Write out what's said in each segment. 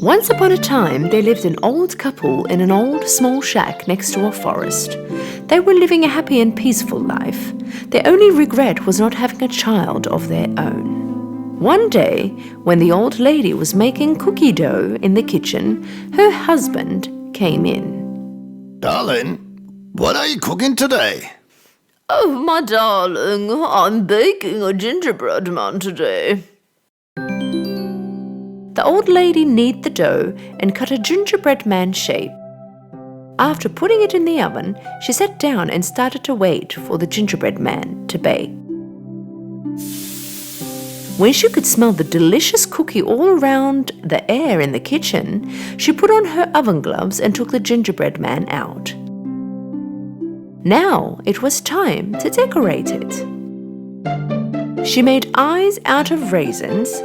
Once upon a time, there lived an old couple in an old small shack next to a forest. They were living a happy and peaceful life. Their only regret was not having a child of their own. One day, when the old lady was making cookie dough in the kitchen, her husband came in. Darling, what are you cooking today? Oh, my darling, I'm baking a gingerbread man today. The old lady kneaded the dough and cut a gingerbread man shape. After putting it in the oven, she sat down and started to wait for the gingerbread man to bake. When she could smell the delicious cookie all around the air in the kitchen, she put on her oven gloves and took the gingerbread man out. Now it was time to decorate it. She made eyes out of raisins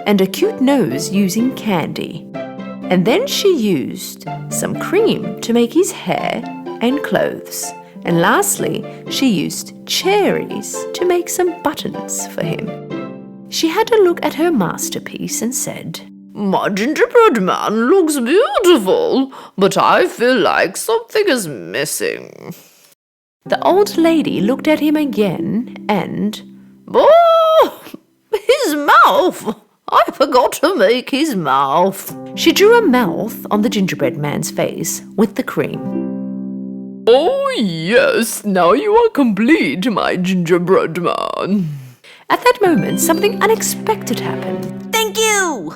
and a cute nose using candy. And then she used some cream to make his hair and clothes. And lastly, she used cherries to make some buttons for him. She had a look at her masterpiece and said, My gingerbread man looks beautiful, but I feel like something is missing. The old lady looked at him again and, Oh, his mouth! I forgot to make his mouth. She drew a mouth on the gingerbread man's face with the cream. Oh, yes, now you are complete, my gingerbread man. At that moment, something unexpected happened. Thank you!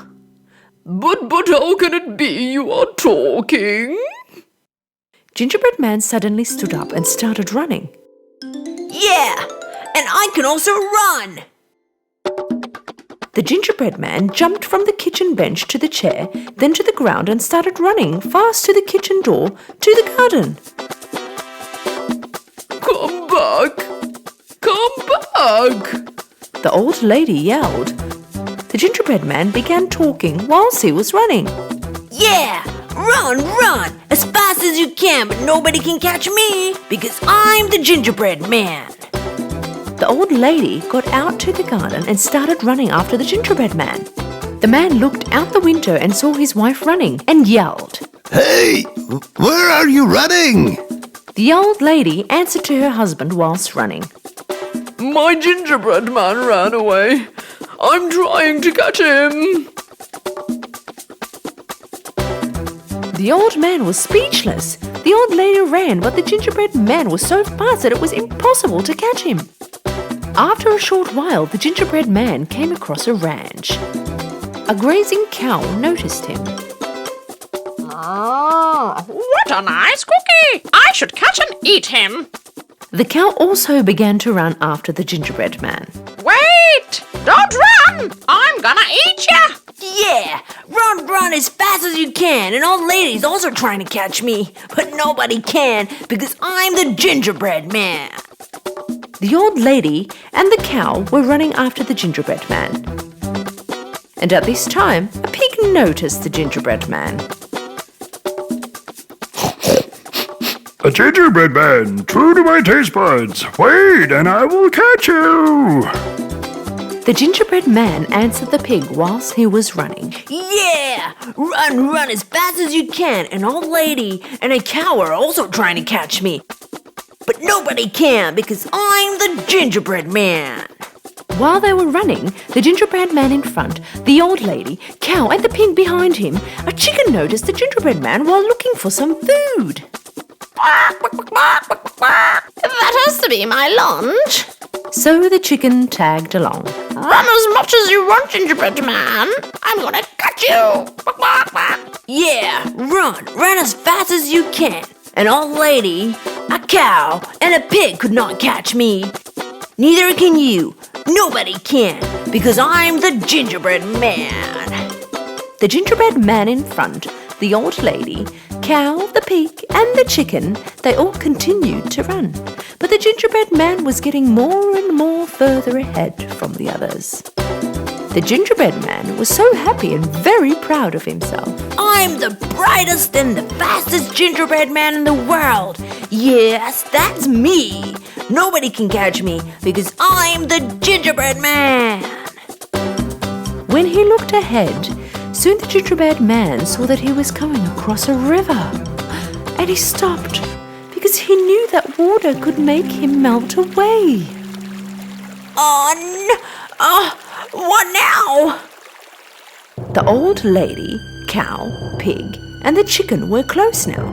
But how can it be you are talking? Gingerbread man suddenly stood up and started running. Yeah, and I can also run! The gingerbread man jumped from the kitchen bench to the chair, then to the ground and started running fast to the kitchen door to the garden. Come back! Come back! The old lady yelled. The gingerbread man began talking whilst he was running. Yeah! Run! As fast as you can, but nobody can catch me because I'm the gingerbread man. The old lady got out to the garden and started running after the gingerbread man. The man looked out the window and saw his wife running and yelled, Hey, where are you running? The old lady answered to her husband whilst running. My gingerbread man ran away. I'm trying to catch him. The old man was speechless. The old lady ran, but the gingerbread man was so fast that it was impossible to catch him. After a short while, the gingerbread man came across a ranch. A grazing cow noticed him. Oh, what a nice cookie! I should catch and eat him. The cow also began to run after the gingerbread man. Wait! Don't run! I'm gonna eat ya! Yeah! Run as fast as you can, and old lady's also trying to catch me. But nobody can because I'm the gingerbread man. The old lady and the cow were running after the gingerbread man. And at this time, a pig noticed the gingerbread man. A gingerbread man, true to my taste buds. Wait, and I will catch you. The gingerbread man answered the pig whilst he was running. Yeah! Run as fast as you can, and old lady and a cow are also trying to catch me. But nobody can because I'm the gingerbread man. While they were running, the gingerbread man in front, the old lady, cow and the pig behind him, a chicken noticed the gingerbread man while looking for some food. That has to be my lunch. So the chicken tagged along. Run as much as you want, gingerbread man. I'm gonna catch you. Yeah, run as fast as you can. An old lady, a cow, and a pig could not catch me. Neither can you. Nobody can, because I'm the gingerbread man. The gingerbread man in front, the old lady, cow, the pig, and the chicken, they all continued to run. But the gingerbread man was getting more and more further ahead from the others. The gingerbread man was so happy and very proud of himself. I'm the brightest and the fastest gingerbread man in the world. Yes, that's me. Nobody can catch me because I'm the gingerbread man. When he looked ahead, soon the gingerbread man saw that he was coming across a river. And he stopped because he knew that water could make him melt away. What now? The old lady, cow, pig, and the chicken were close now.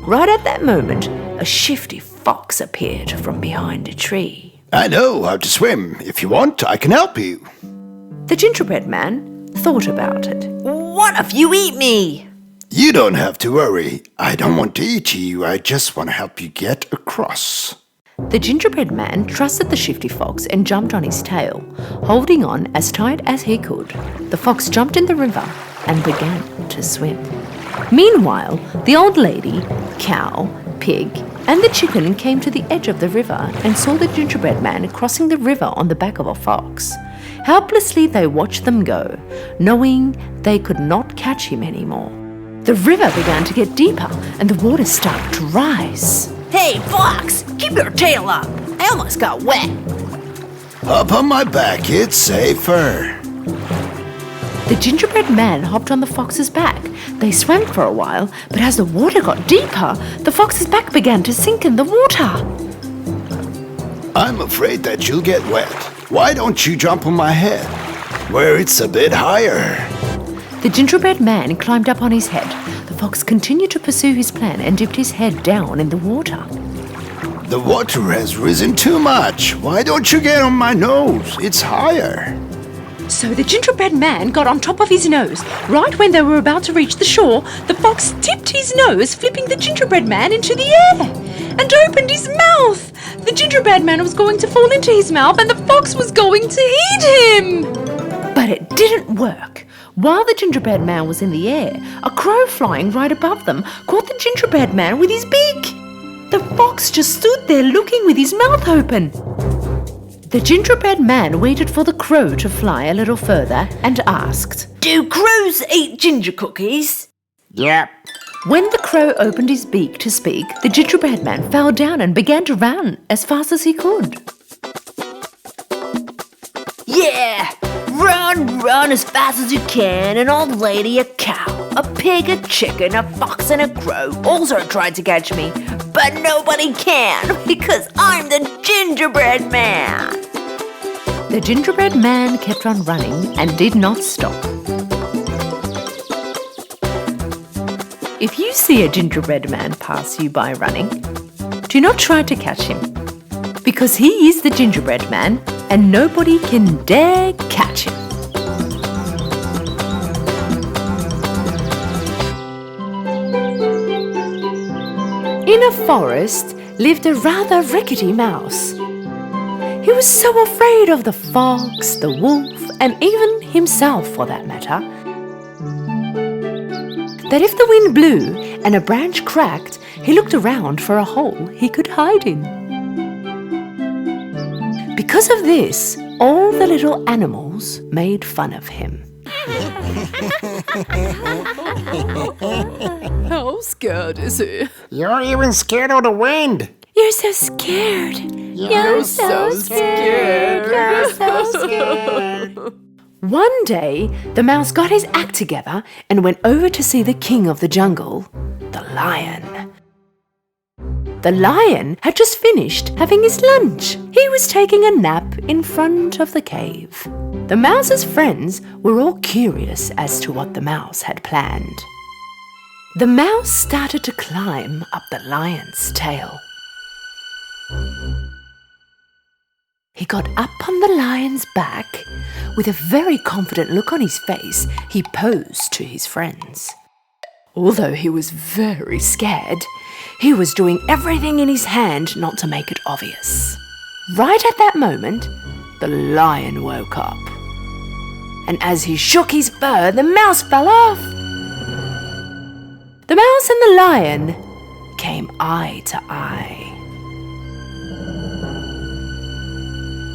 Right at that moment, a shifty fox appeared from behind a tree. I know how to swim. If you want, I can help you. The gingerbread man thought about it. What if you eat me? You don't have to worry. I don't want to eat you. I just want to help you get across. The gingerbread man trusted the shifty fox and jumped on his tail, holding on as tight as he could. The fox jumped in the river and began to swim. Meanwhile, the old lady, cow, pig, and the chicken came to the edge of the river and saw the gingerbread man crossing the river on the back of a fox. Helplessly, they watched them go, knowing they could not catch him anymore. The river began to get deeper and the water started to rise. Hey, Fox, keep your tail up. I almost got wet. Hop on my back. It's safer. The gingerbread man hopped on the fox's back. They swam for a while, but as the water got deeper, the fox's back began to sink in the water. I'm afraid that you'll get wet. Why don't you jump on my head, where it's a bit higher? The gingerbread man climbed up on his head. The fox continued to pursue his plan and dipped his head down in the water. The water has risen too much. Why don't you get on my nose? It's higher. So the gingerbread man got on top of his nose. Right when they were about to reach the shore, the fox tipped his nose, flipping the gingerbread man into the air, and opened his mouth. The gingerbread man was going to fall into his mouth and the fox was going to eat him. But it didn't work. While the gingerbread man was in the air, a crow flying right above them caught the gingerbread man with his beak. The fox just stood there looking with his mouth open. The gingerbread man waited for the crow to fly a little further and asked, Do crows eat ginger cookies? Yep. When the crow opened his beak to speak, the gingerbread man fell down and began to run as fast as he could. Yeah! Run as fast as you can. An old lady, a cow, a pig, a chicken, a fox, and a crow also tried to catch me. But nobody can because I'm the gingerbread man. The gingerbread man kept on running and did not stop. If you see a gingerbread man pass you by running, do not try to catch him, because he is the gingerbread man and nobody can dare catch him. In a forest lived a rather rickety mouse. He was so afraid of the fox, the wolf, and even himself for that matter, that if the wind blew and a branch cracked, he looked around for a hole he could hide in. Because of this, all the little animals made fun of him. How scared is he? You're even scared of the wind. You're so scared. You're so scared. You're so scared. One day, the mouse got his act together and went over to see the king of the jungle, the lion. The lion had just finished having his lunch. He was taking a nap in front of the cave. The mouse's friends were all curious as to what the mouse had planned. The mouse started to climb up the lion's tail. He got up on the lion's back. With a very confident look on his face, he posed to his friends. Although he was very scared, he was doing everything in his hand not to make it obvious. Right at that moment, the lion woke up. And as he shook his fur, the mouse fell off. The mouse and the lion came eye to eye.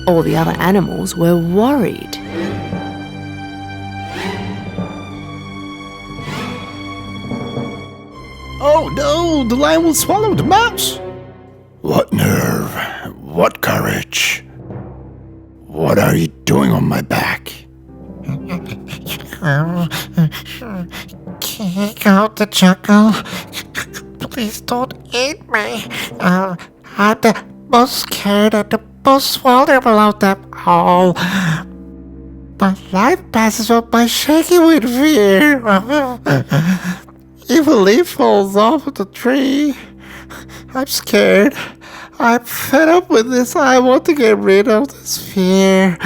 All the other animals were worried. Oh no, the lion will swallow the mouse. What nerve, what courage. What are you doing on my back? King of the jungle, please don't eat me. I'm the most scared and the most vulnerable of them all. My life passes on by shaking with fear. If a leaf falls off the tree, I'm scared. I'm fed up with this. I want to get rid of this fear.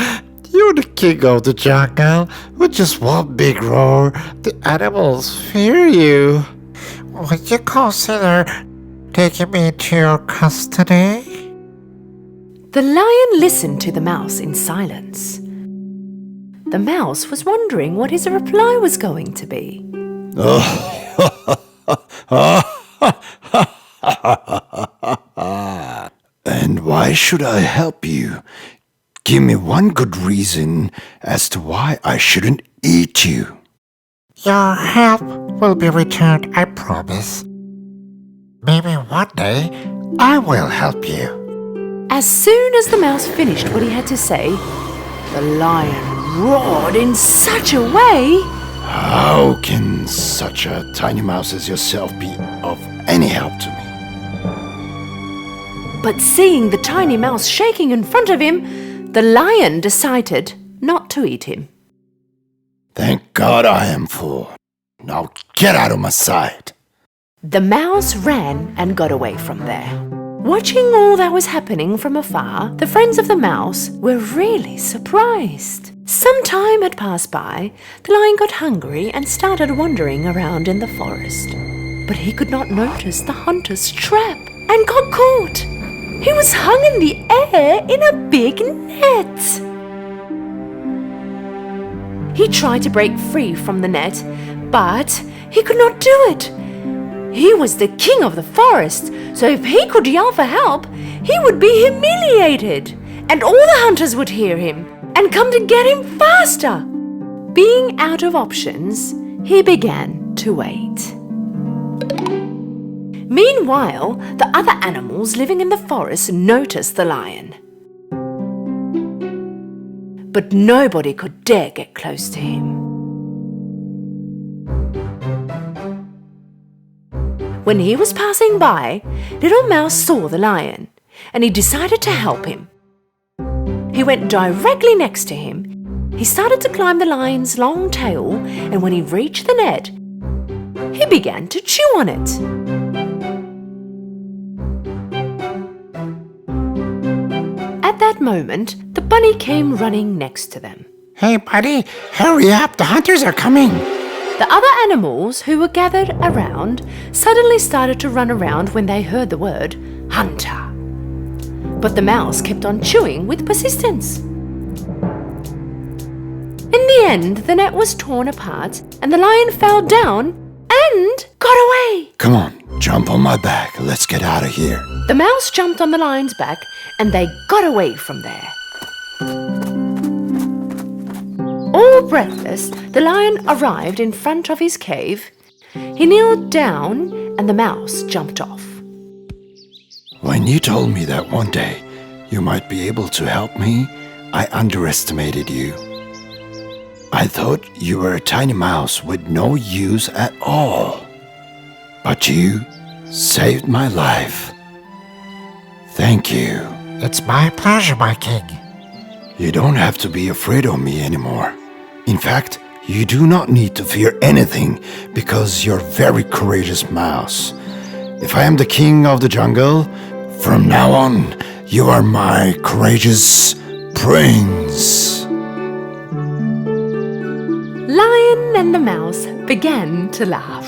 You're the king of the jungle. With just one big roar, the animals fear you. Would you consider taking me into your custody? The lion listened to the mouse in silence. The mouse was wondering what his reply was going to be. And why should I help you? Give me one good reason as to why I shouldn't eat you. Your help will be returned, I promise. Maybe one day I will help you. As soon as the mouse finished what he had to say, the lion roared in such a way. How can such a tiny mouse as yourself be of any help to me? But seeing the tiny mouse shaking in front of him, the lion decided not to eat him. Thank God I am full. Now get out of my sight. The mouse ran and got away from there. Watching all that was happening from afar, the friends of the mouse were really surprised. Some time had passed by, the lion got hungry and started wandering around in the forest. But he could not notice the hunter's trap and got caught. He was hung in the air in a big net. He tried to break free from the net, but he could not do it. He was the king of the forest, so if he could yell for help, he would be humiliated, and all the hunters would hear him and come to get him faster. Being out of options, he began to wait. Meanwhile, the other animals living in the forest noticed the lion. But nobody could dare get close to him. When he was passing by, Little Mouse saw the lion, and he decided to help him. He went directly next to him. He started to climb the lion's long tail, and when he reached the net, he began to chew on it. At that moment, the bunny came running next to them. Hey, buddy, hurry up. The hunters are coming. The other animals who were gathered around suddenly started to run around when they heard the word hunter. But the mouse kept on chewing with persistence. In the end, the net was torn apart and the lion fell down and got away. Come on, jump on my back. Let's get out of here. The mouse jumped on the lion's back and they got away from there. All breathless, the lion arrived in front of his cave. He kneeled down and the mouse jumped off. When you told me that one day you might be able to help me, I underestimated you. I thought you were a tiny mouse with no use at all. But you saved my life. Thank you. It's my pleasure, my king. You don't have to be afraid of me anymore. In fact, you do not need to fear anything because you're a very courageous mouse. If I am the king of the jungle, from now on, you are my courageous prince. Lion and the mouse began to laugh.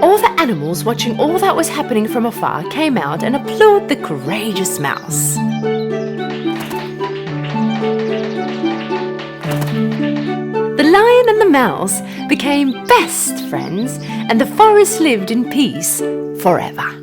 All the animals watching all that was happening from afar came out and applauded the courageous mouse. The lion and the mouse became best friends, and the forest lived in peace forever.